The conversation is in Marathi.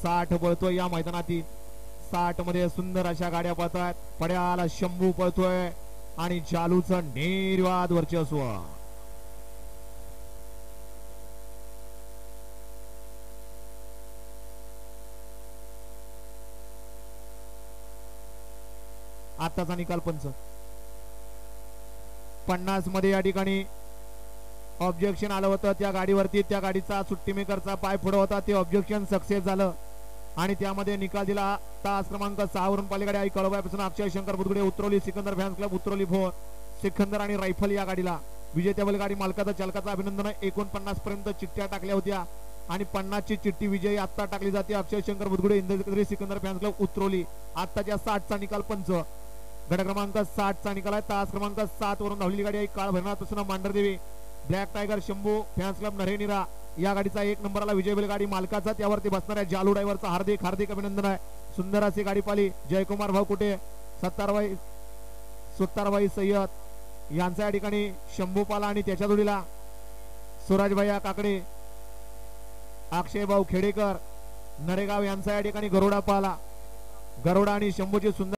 60 पळतोय या मैदानातील. 60 मध्ये सुंदर अशा गाड्या पळतात. पड्याला शंभू पळतोय आणि जालूचं निर्वाद वर्चस्व. आताचा निकाल पंच. 50 मध्ये या ठिकाणी ऑब्जेक्शन आलं होतं त्या गाडीवरती. त्या गाडीचा सुट्टी मेकरचा पाय पुढे होता. ते ऑब्जेक्शन सक्सेस झालं आणि त्यामध्ये निकाल दिला. तास क्रमांक 6 वरून पलीकडे आई कळवापासून अक्षय शंकर बुधगुडे उतरवली. सिकंदर फॅन्स क्लब उतरवली भोर. सिकंदर आणि रायफल या गाडीला विजेत्या बैलगाडी मालकाचं चालकाचं अभिनंदन आहे. 49 पर्यंत चिठ्ठ्या टाकल्या होत्या आणि 50 ची चिठ्ठी विजयी आता टाकली जाते. अक्षय शंकर बुधगुडे इंद्रगिरी सिकंदर फॅन्स क्लब उतरवली. आताच्या 60 चा निकाल पंच. गट क्रमांक 60 चा निकाल आहे. तास क्रमांक 7 वरून धावलेली गाडी आहे काळ भरणापासून Mandhardevi black tiger Shambhu fans club नरेनिरा या गाडीचा 1 नंबरला विजय बैलगाडी मालकाचा. त्यावरती बसणाऱ्या जालू ड्रायव्हरचा हार्दिक हार्दिक अभिनंदन आहे. सुंदर अशी गाडी पाली. जयकुमार भाऊ कुठे सुत्तारबाई सय्यद यांचा या ठिकाणी शंभू पाला आणि त्याच्या जोडीला सुराजभाई काकडे अक्षय भाऊ खेडेकर नरेगाव यांचा या ठिकाणी गरुडा पाला. गरुडा आणि शंभूची सुंदर